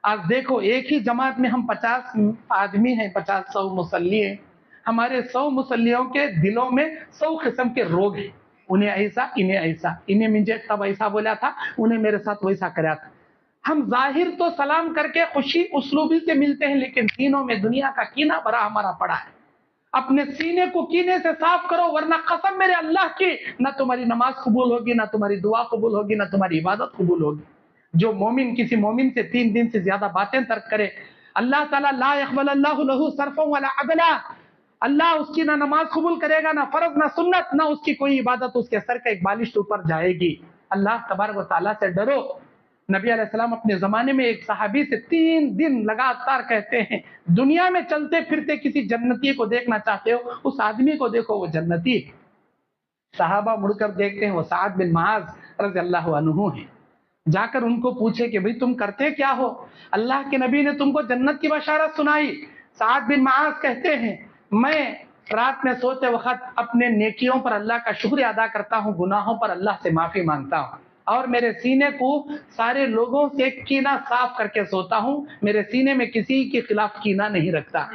آج دیکھو ایک ہی جماعت میں ہم 50 آدمی ہیں، 100 مسلی ہیں، ہمارے 100 مسلیوں کے دلوں میں 100 قسم کے روگ ہیں، انہیں ایسا، انہیں ایسا، انہیں مجھے تب ایسا بولا تھا، انہیں میرے ساتھ ویسا کرا تھا۔ ہم ظاہر تو سلام کر کے خوشی اسلوبی سے ملتے ہیں، لیکن سینوں میں دنیا کا کینہ بھرا ہمارا پڑا ہے۔ اپنے سینے کو کینے سے صاف کرو، ورنہ قسم میرے اللہ کی، نہ تمہاری نماز قبول ہوگی، نہ تمہاری دعا قبول ہوگی، نہ تمہاری عبادت قبول ہوگی۔ جو مومن کسی مومن سے 3 دن سے زیادہ باتیں ترک کرے، اللہ تعالیٰ لا يقبل اللہ لہ صرفا ولا عدلا، اللہ اس کی نہ نماز قبول کرے گا، نہ فرض نہ سنت، نہ اس کی کوئی عبادت اس کے سر کا ایک بالشت اوپر جائے گی۔ اللہ تبارک و تعالیٰ سے ڈرو۔ نبی علیہ السلام اپنے زمانے میں ایک صحابی سے 3 دن لگاتار کہتے ہیں، دنیا میں چلتے پھرتے کسی جنتی کو دیکھنا چاہتے ہو، اس آدمی کو دیکھو، وہ جنتی ہے۔ صحابہ مڑ کر دیکھتے ہیں، وہ سعد بن معاذ رضی اللہ عنہ ہیں۔ جا کر ان کو پوچھے کہ بھئی تم کرتے کیا ہو؟ اللہ کے نبی نے تم کو جنت کی بشارت سنائی۔ سعد بن معاذ کہتے ہیں، میں رات میں سوتے وقت اپنے نیکیوں پر اللہ کا شکر ادا کرتا ہوں، گناہوں پر اللہ سے معافی مانگتا ہوں، اور میرے سینے کو سارے لوگوں سے کینہ صاف کر کے سوتا ہوں، میرے سینے میں کسی کے خلاف کینہ نہیں رکھتا،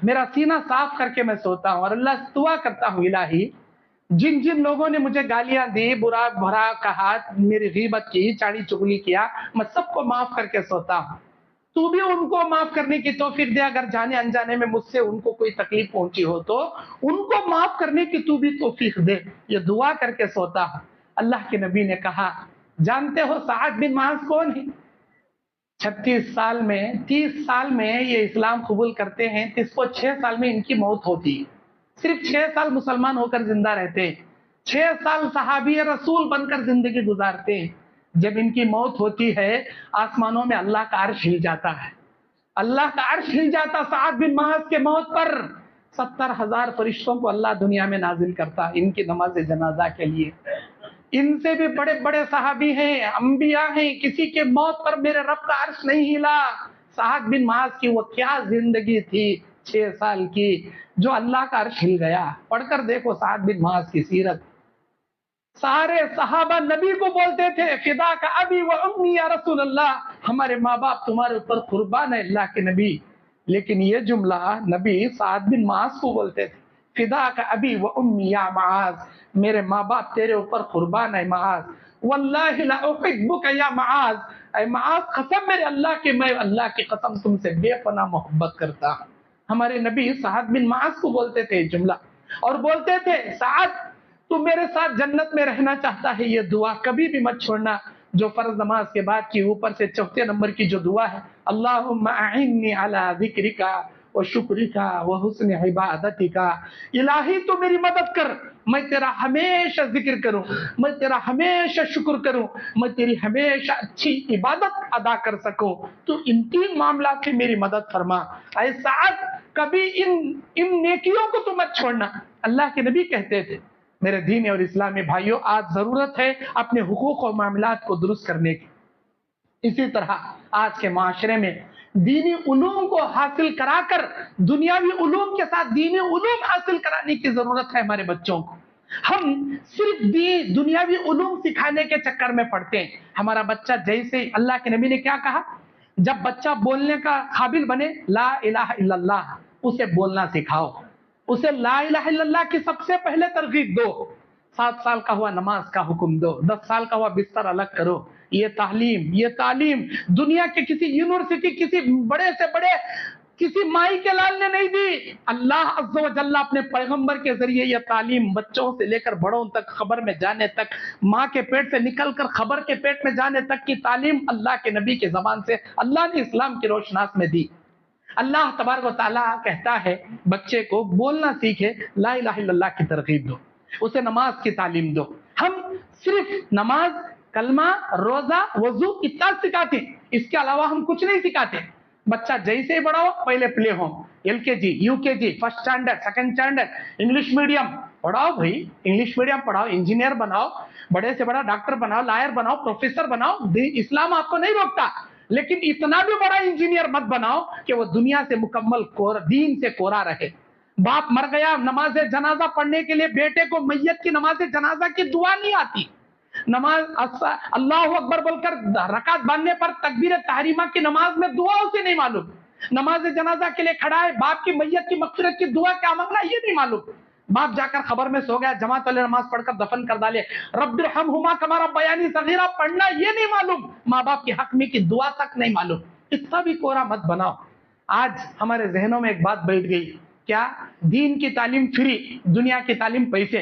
میرا سینہ صاف کر کے میں سوتا ہوں، اور اللہ سے دعا کرتا ہوں، الہی جن جن لوگوں نے مجھے گالیاں دی، برا بھرا کہا، میری غیبت کی، چاڑی چغلی کیا، میں سب کو معاف کر کے سوتا ہوں، تو بھی ان کو معاف کرنے کی توفیق دے، اگر جانے انجانے میں مجھ سے ان کو کوئی تکلیف پہنچی ہو تو ان کو معاف کرنے کی تو بھی توفیق دے، یہ دعا کر کے سوتا ہوں۔ اللہ کے نبی نے کہا، جانتے ہو سعد بن معاذ کون ہے؟ 36 سال میں، 30 سال میں یہ اسلام قبول کرتے ہیں، 6 سال میں ان کی موت ہوتی ہے، صرف 6 سال مسلمان ہو کر زندہ رہتے ہیں، 6 سال صحابی رسول بن کر زندگی گزارتے ہیں۔ جب ان کی موت ہوتی ہے، آسمانوں میں اللہ کا عرش ہل جاتا ہے، اللہ کا عرش ہل جاتا سعد بن معاذ کے موت پر۔ 70,000 فرشتوں کو اللہ دنیا میں نازل کرتا ان کی نماز جنازہ کے لیے۔ ان سے بھی بڑے بڑے صحابی ہیں، انبیاء ہیں، کسی کے موت پر میرے رب کا عرش نہیں ہلا۔ سعد بن معاذ کی وہ کیا زندگی تھی 6 سال کی، جو اللہ کا عرش ہل گیا۔ پڑھ کر دیکھو سعد بن معاذ کی سیرت۔ سارے صحابہ نبی کو بولتے تھے، فدا کا ابی و امی یا رسول اللہ، ہمارے ماں باپ تمہارے اوپر قربان ہے اللہ کے نبی۔ لیکن یہ جملہ نبی سعد بن معاذ کو بولتے تھے، فدا کا ابی و امی یا معاذ، میرے ماں باپ تیرے اوپر قربان ہے معاذ، واللہ لا احبک یا معاذ، اے معاذ قسم میرے اللہ کی، میں اللہ کی قسم تم سے بے پناہ محبت کرتا ہوں۔ ہمارے نبی سعد بن معاذ کو بولتے تھے جملہ، اور بولتے تھے، سعد تو میرے ساتھ جنت میں رہنا چاہتا ہے، یہ دعا کبھی بھی مت چھوڑنا، جو فرض نماز کے بعد کی اوپر سے 4 نمبر کی جو دعا ہے، اللہم اعنی علی ذکرک و شکرک و حسن عبادتک، الہی تو میری مدد کر، میں تیرا ہمیشہ ذکر کروں، میں تیرا ہمیشہ شکر کروں، میں تیری ہمیشہ اچھی عبادت ادا کر سکوں، تو ان 3 معاملات میں میری مدد فرما۔ اے سعد کبھی ان نیکیوں کو تو مت چھوڑنا۔ اللہ کے نبی کہتے تھے۔ میرے دین اور اسلامی بھائیوں، آج ضرورت ہے اپنے حقوق و معاملات کو درست کرنے کی۔ اسی طرح آج کے معاشرے میں دینی علوم کو حاصل کرا کر دنیاوی علوم کے ساتھ دینی علوم حاصل کرانے کی ضرورت ہے ہمارے بچوں کو۔ ہم صرف دنیاوی علوم سکھانے کے چکر میں پڑتے ہیں۔ ہمارا بچہ جیسے، اللہ کے نبی نے کیا کہا، جب بچہ بولنے کا قابل بنے، لا الہ الا اللہ، اسے بولنا سکھاؤ، اسے لا الہ الا اللہ کی سب سے پہلے ترغیب دو۔ 7 سال کا ہوا نماز کا حکم دو، 10 سال کا ہوا بستر الگ کرو۔ یہ تعلیم دنیا کے کسی یونیورسٹی، کسی بڑے سے بڑے، کسی مائی کے لال نے نہیں دی۔ اللہ عز و جل اپنے پیغمبر کے ذریعے یہ تعلیم بچوں سے لے کر بڑوں تک، خبر میں جانے تک، ماں کے پیٹ سے نکل کر خبر کے پیٹ میں جانے تک کی تعلیم اللہ کے نبی کے زبان سے اللہ نے اسلام کی روشناس میں دی۔ اللہ تبارک و تعالیٰ کہتا ہے بچے کو بولنا سیکھے، لا الہ الا اللہ کی ترغیب دو، اسے نماز کی تعلیم دو۔ ہم صرف نماز، کلمہ، روزہ، وضو اتنا سکھاتے، اس کے علاوہ ہم کچھ نہیں سکھاتے۔ بچہ جیسے ہی بڑا ہو، پہلے play home, LKG، UKG، first standard, second standard, English medium پڑھاؤ بھائی، انگلش میڈیم پڑھاؤ، انجینئر بناؤ، بڑے سے بڑا ڈاکٹر بناؤ، لائر بناؤ، پروفیسر بناؤ، اسلام آپ کو نہیں روکتا، لیکن اتنا بھی بڑا انجینئر مت بناؤ کہ وہ دنیا سے مکمل دین سے کورا رہے۔ باپ مر گیا، نماز جنازہ پڑھنے کے لیے بیٹے کو میت کی نماز جنازہ کی دعا نہیں آتی، नमाज अल्लाह अकबर बोलकर रकात बांधने पर तकबीर तहरीमा की नमाज में दुआ उसे नहीं मालूम, नमाज जनाजा के लिए खड़ा है, बाप की मैयत की मगफिरत की दुआ क्या मांगना ये नहीं मालूम, बाप जाकर खबर में सो गया, जमात वाले नमाज पढ़कर दफन कर डाले, रब्बिरहमहुमा कमा रब्बयानी सगीरा पढ़ना ये नहीं मालूम, माँ बाप के हक में की दुआ तक नहीं मालूम। इतना भी कोरा मत बनाओ। आज हमारे जहनों में एक बात बैठ गई, क्या? दीन की तालीम फ्री, दुनिया की तालीम पैसे,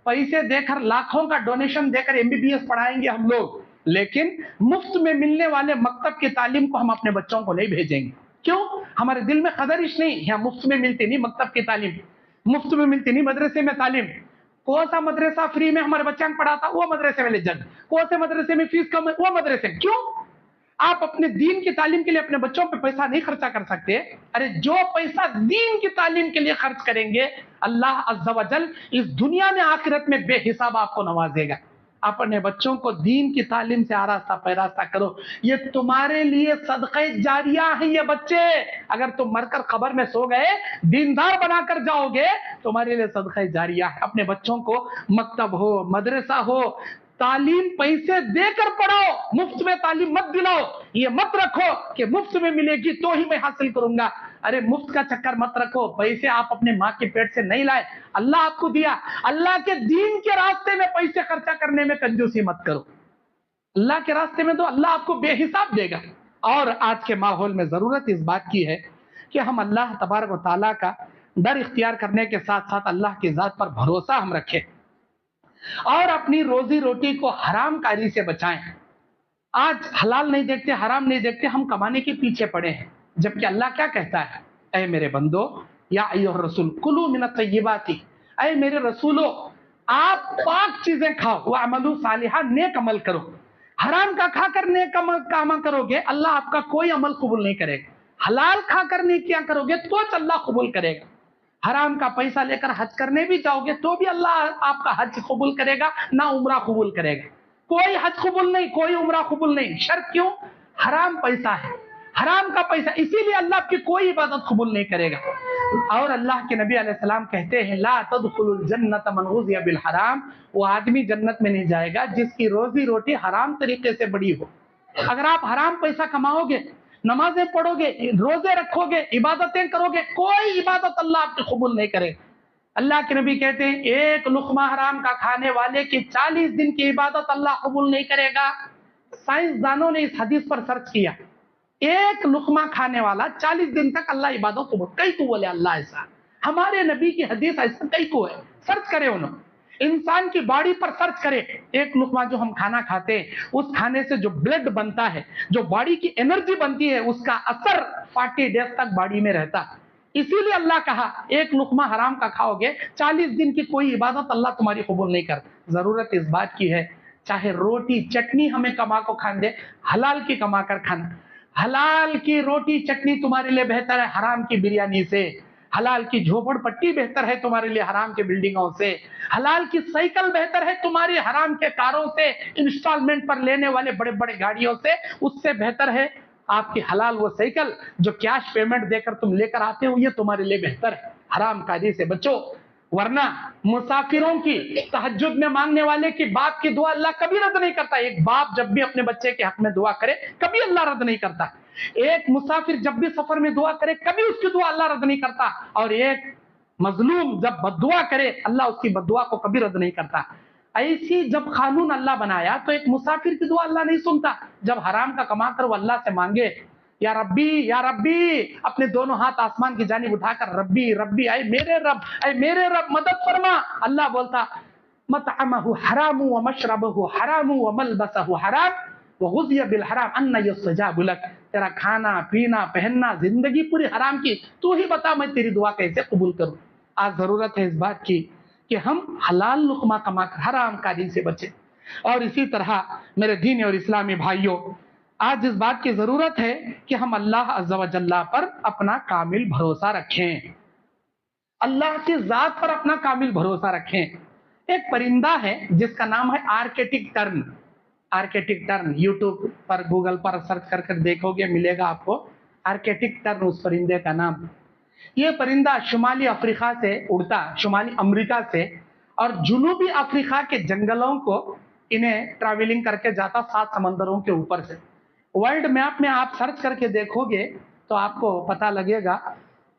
पैसे देकर लाखों का डोनेशन देकर MBBS पढ़ाएंगे हम लोग, लेकिन मुफ्त में मिलने वाले मकतब की तालीम को हम अपने बच्चों को नहीं भेजेंगे। क्यों? हमारे दिल में कदरिश नहीं, यहाँ मुफ्त में मिलती नहीं मकतब की तालीम, मुफ्त में मिलती नहीं मदरसे में तालीम। कौन सा मदरसा फ्री में हमारे बच्चा पढ़ाता, वो मदरसे में ले जाए, कौन से मदरसे में फीस कम है, वो मदरसे में। क्यों? आप अपने दीन की तालीम के लिए अपने बच्चों पे पैसा नहीं खर्चा कर सकते? अरे जो पैसा दीन की तालीम के लिए खर्च करेंगे, अल्लाह अज़्ज़ा वजल इस दुनिया में आखिरत में बेहिसाब आपको नवाजेगा। अपने बच्चों को दीन की तालीम से आरास्ता पैरास्ता करो, ये तुम्हारे लिए सदक़े जारिया है। ये बच्चे अगर तुम मरकर खबर में सो गए, दीनदार बनाकर जाओगे, तुम्हारे लिए सदक़े जारिया है। अपने बच्चों को मकतब हो, मदरसा हो, तालीम पैसे देकर पढ़ो, मुफ्त में तालीम मत दिलाओ। ये मत रखो कि मुफ्त में मिलेगी तो ही मैं हासिल करूंगा। अरे मुफ्त का चक्कर मत रखो, पैसे आप अपने माँ के पेट से नहीं लाए, अल्लाह आपको दिया। अल्लाह के दीन के रास्ते में पैसे खर्चा करने में कंजूसी मत करो, अल्लाह के रास्ते में तो अल्लाह आपको बेहिसाब देगा। और आज के माहौल में जरूरत इस बात की है कि हम अल्लाह तबारक व तआला का डर इख्तियार करने के साथ साथ अल्लाह की जात पर भरोसा हम रखें और अपनी रोजी रोटी को हराम कारी से बचाएं। आज हलाल नहीं देखते, हराम नहीं देखते, हम कमाने के पीछे पड़े हैं, जबकि अल्लाह क्या कहता है? ऐ मेरे बंदो, या अय्युहर रसूल कुलू मिनत तय्यिबाती, ऐ मेरे रसूलो आप पाक चीजें खाओ, व अमलू सालिहा, नेक अमल करो। हराम का खाकर नेक काम करोगे, अल्लाह आपका कोई अमल कबूल नहीं करेगा। हलाल खाकर नेकियां करोगे तो अल्लाह कबूल करेगा। हराम का पैसा लेकर हज करने भी जाओगे तो भी अल्लाह आपका हज कबूल करेगा ना उम्रा कबूल करेगा। कोई हज कबूल नहीं, कोई उम्रा कबूल नहीं। शर्त क्यों? हराम पैसा है, हराम का पैसा, इसीलिए अल्लाह की कोई इबादत कबूल नहीं करेगा। और अल्लाह के नबी अलैहिस्सलाम कहते हैं, ला तदखुलुल जन्नत मन गुज़िया बिल हराम, वो आदमी जन्नत में नहीं जाएगा जिसकी रोजी रोटी हराम तरीके से बड़ी हो। अगर आप हराम पैसा कमाओगे, नमाजें पढ़ोगे, रोजे रखोगे, इबादतें करोगे, कोई इबादत अल्लाह आपकी कबूल नहीं करेगा। अल्लाह के नबी कहते हैं, एक लुकमा हराम का खाने वाले की 40 दिन की इबादत अल्लाह कबूल नहीं करेगा। साइंसदानों ने इस हदीस पर सर्च किया, एक लुकमा खाने वाला 40 दिन तक अल्लाह इबादत कबूल। कई को बोले अल्लाह ऐसा, हमारे नबी की हदीस ऐसा कई को है। सर्च करे उन्होंने, इंसान की बॉडी पर सर्च करे, एक लुकमा जो हम खाना खाते हैं, उस खाने से जो ब्लड बनता है, जो बॉडी की एनर्जी बनती है, उसका असर 40 डेज तक बॉडी में रहता है। इसीलिए अल्लाह कहा, एक लुकमा हराम का खाओगे, 40 दिन की कोई इबादत अल्लाह तुम्हारी कबूल नहीं कर। जरूरत इस बात की है, चाहे रोटी चटनी हमें कमा को खान दे, हलाल की कमा कर खाना। हलाल की रोटी चटनी तुम्हारे लिए बेहतर है हराम की बिरयानी से। हलाल की झोपड़पट्टी बेहतर है तुम्हारे लिए हराम के बिल्डिंगों से। हलाल की साइकिल बेहतर है तुम्हारी हराम के कारों से, इंस्टॉलमेंट पर लेने वाले बड़े बड़े गाड़ियों से। उससे बेहतर है आपकी हलाल वो साइकिल जो कैश पेमेंट देकर तुम लेकर आते हो, ये तुम्हारे लिए बेहतर है। हराम काजी से बचो, वरना मुसाफिरों की, तहज्जुद में मांगने वाले की बाप की दुआ अल्लाह कभी रद्द नहीं करता। एक बाप जब भी अपने बच्चे के हक में दुआ करे, कभी अल्लाह रद्द नहीं करता। एक मुसाफिर जब भी सफर में दुआ करे, कभी उसकी दुआ अल्लाह रद्द नहीं करता। और एक मजलूम जब बद्दुआ करे, अल्लाह उसकी बद्दुआ को कभी रद्द नहीं करता। ऐसी जब कानून अल्लाह बनाया तो एक मुसाफिर की दुआ अल्लाह नहीं सुनता। जब हराम का कमा कर वो अल्लाह से मांगे, या रब्बी, अपने दोनों हाथ आसमान की जानिब उठाकर रब्बी रब्बी, ऐ मेरे रब मदद फरमा। अल्लाह बोलता, मतअमहु हरामु व मशरबहु हरामु व मलबसहु हराम व गुज़िया बिल हराम अन्ना युस्तजाबु लक। तेरा खाना पीना पहनना जिंदगी पूरी हराम की, तू ही बता मैं तेरी दुआ कैसे कबूल करूं। आज जरूरत है इस बात की कि हम हलाल लुकमा कमाकर हराम काजी से बचें। और इसी तरह मेरे दीन और इस्लामी भाइयों, आज इस बात की जरूरत है कि हम अल्लाह अज़्ज़ा व जल्ला पर अपना कामिल भरोसा रखें, अल्लाह की जात पर अपना कामिल भरोसा रखें। एक परिंदा है जिसका नाम है Arctic tern. Arctic tern YouTube पर, गूगल पर सर्च कर देखोगे, मिलेगा आपको आर्कटिक टर्न उस परिंदे का नाम। ये परिंदा शुमाली अफ्रीका से उड़ता, शुमाली अमेरिका से, और जुनूबी अफ्रीका के जंगलों को انہیں ٹریولنگ کر کے جاتا 7 سمندروں کے اوپر سے. ورلڈ میپ میں آپ سرچ کر کے دیکھو گے تو آپ کو پتہ لگے گا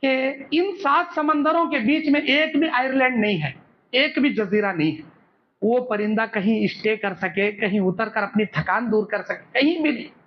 کہ ان 7 سمندروں کے بیچ میں ایک بھی آئرلینڈ نہیں ہے, ایک بھی جزیرہ نہیں ہے. وہ پرندہ کہیں اسٹے کر سکے, کہیں اتر کر اپنی تھکان دور کر سکے, کہیں بھی نہیں.